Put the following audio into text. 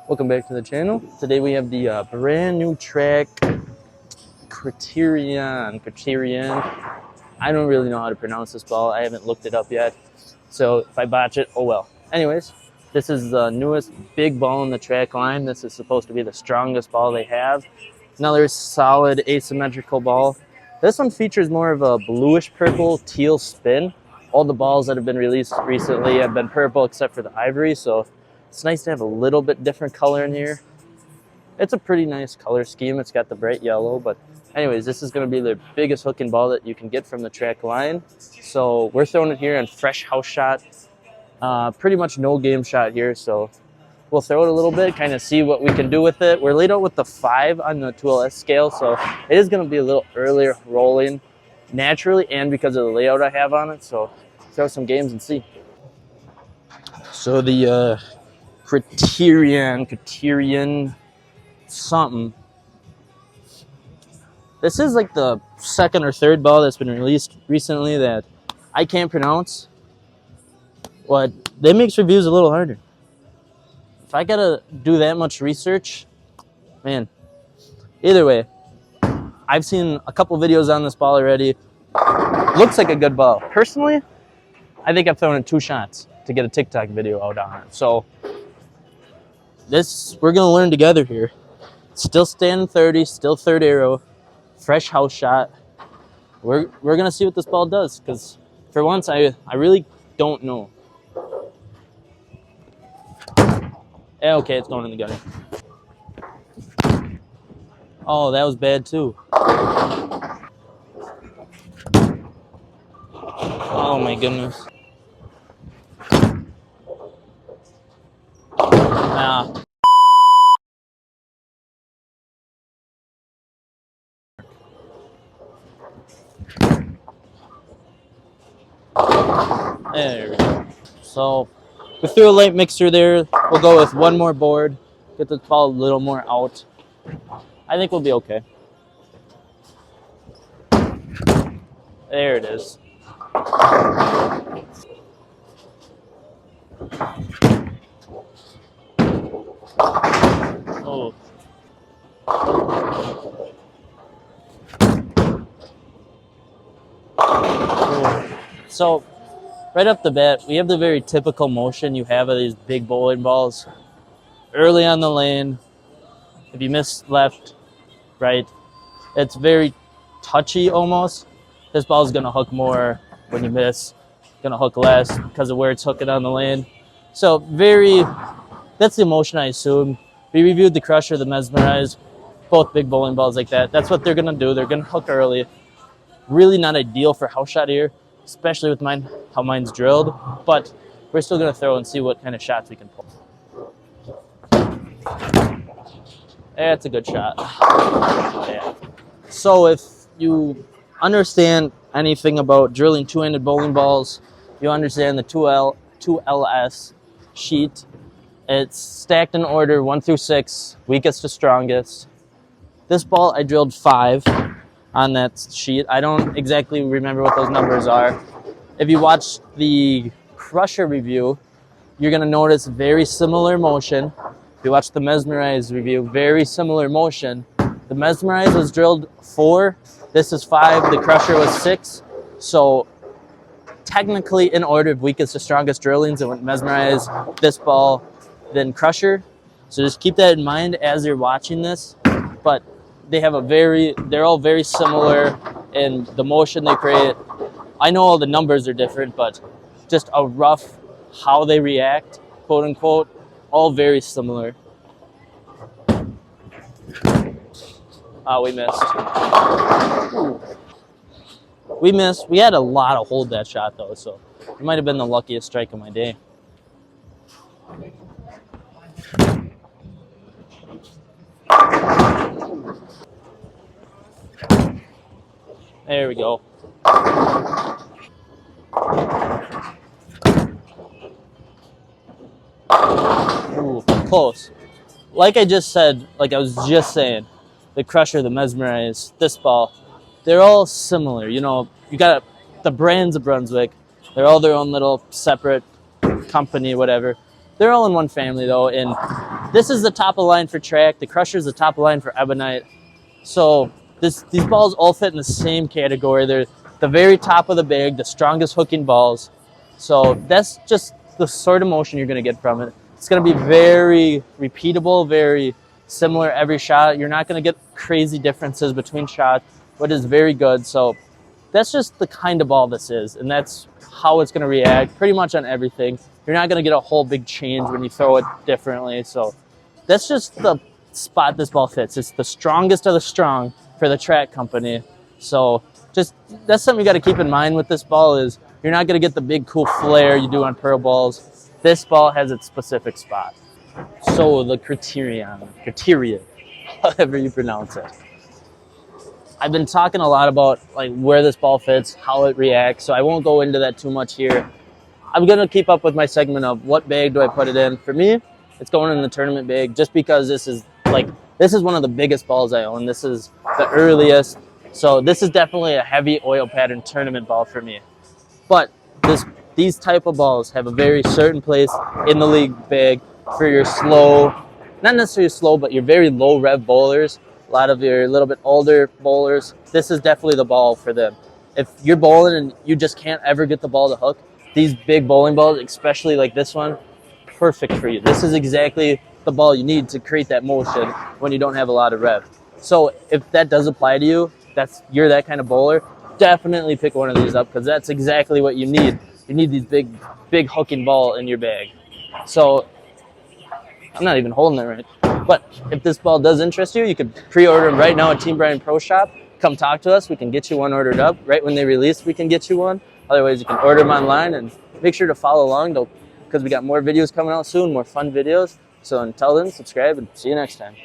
Welcome back to the channel. Today we have the brand new track Criterion. I don't really know how to pronounce this ball. I haven't looked it up yet. So if I botch it, oh well. Anyways, this is the newest big ball in the track line. This is supposed to be the strongest ball they have. Another solid asymmetrical ball. This one features more of a bluish purple teal spin. All the balls that have been released recently have been purple except for the ivory, so it's nice to have a little bit different color in here. It's a pretty nice color scheme. It's got the bright yellow, but anyways, this is going to be the biggest hooking ball that you can get from the track line. So we're throwing it here in fresh house shot. Pretty much no game shot here, so we'll throw it a little bit, kind of see what we can do with it. We're laid out with the 5 on the 2LS scale, so it is going to be a little earlier rolling naturally and because of the layout I have on it. So throw some games and see. So the Criterion something. This is like the second or third ball that's been released recently that I can't pronounce. But that makes reviews a little harder. If I gotta do that much research, man. Either way, I've seen a couple videos on this ball already. Looks like a good ball. Personally, I think I've thrown it 2 shots to get a TikTok video out on it. So we're gonna learn together here. Still standing 30, still third arrow, fresh house shot. We're gonna see what this ball does, because for once I really don't know. Yeah, okay, it's going in the gutter. Oh, that was bad too. Oh my goodness. Nah. There we go. So we threw a light mixer there. We'll go with one more board, get the ball a little more out. I think we'll be okay. There it is. Oh. So right off the bat, we have the very typical motion you have of these big bowling balls. Early on the lane, if you miss left, right, it's very touchy almost. This ball is going to hook more when you miss, going to hook less because of where it's hooking on the lane. So that's the motion I assume. We reviewed the Crusher, the Mesmerize, both big bowling balls like that. That's what they're going to do. They're going to hook early. Really not ideal for house shot here, especially with how mine's drilled, but we're still going to throw and see what kind of shots we can pull. That's a good shot. Yeah. So if you understand anything about drilling two-handed bowling balls, you understand the 2LS sheet. It's stacked in order 1 through 6, weakest to strongest. This ball I drilled 5 on that sheet. I don't exactly remember what those numbers are. If you watch the Crusher review, you're going to notice very similar motion. If you watch the Mesmerize review, very similar motion. The Mesmerize was drilled 4. This is 5. The Crusher was 6. So technically in order of weakest to strongest drillings, it went Mesmerize, this ball, then Crusher. So just keep that in mind as you're watching this. But they're all very similar in the motion they create. I know all the numbers are different, but just a rough how they react, quote unquote, all very similar. We missed. We missed. We had a lot of hold that shot though, so it might have been the luckiest strike of my day. There we go. Ooh, close. Like I was just saying, the Crusher, the Mesmerize, this ball, they're all similar. You know, you got the brands of Brunswick. They're all their own little separate company, whatever. They're all in one family though, and this is the top of the line for track. The Crusher is the top of the line for ebonite. So these balls all fit in the same category. They're the very top of the bag, the strongest hooking balls. So that's just the sort of motion you're going to get from it. It's going to be very repeatable, very similar every shot. You're not going to get crazy differences between shots, but it's very good. So that's just the kind of ball this is, and that's how it's going to react pretty much on everything. You're not going to get a whole big change when you throw it differently. So that's just the spot this ball fits. It's the strongest of the strong for the track company. So just that's something you got to keep in mind with this ball is you're not going to get the big cool flare you do on pearl balls. This ball has its specific spot. So the Criterion, however you pronounce it. I've been talking a lot about like where this ball fits, how it reacts, so I won't go into that too much here. I'm going to keep up with my segment of what bag do I put it in. For me, it's going in the tournament bag just because this is one of the biggest balls I own. This is the earliest. So this is definitely a heavy oil pattern tournament ball for me. But these type of balls have a very certain place in the league bag for your slow, not necessarily slow, but your very low rev bowlers. A lot of your little bit older bowlers, this is definitely the ball for them. If you're bowling and you just can't ever get the ball to hook, these big bowling balls, especially like this one, perfect for you. This is exactly the ball you need to create that motion when you don't have a lot of rev. So if that does apply to you, you're that kind of bowler, definitely pick one of these up because that's exactly what you need. You need these big hooking ball in your bag. So I'm not even holding it right. But if this ball does interest you, you can pre-order them right now at Team Brian Pro Shop. Come talk to us. We can get you one ordered up. Right when they release, we can get you one. Otherwise, you can order them online and make sure to follow along because we got more videos coming out soon, more fun videos. So until then, subscribe and see you next time.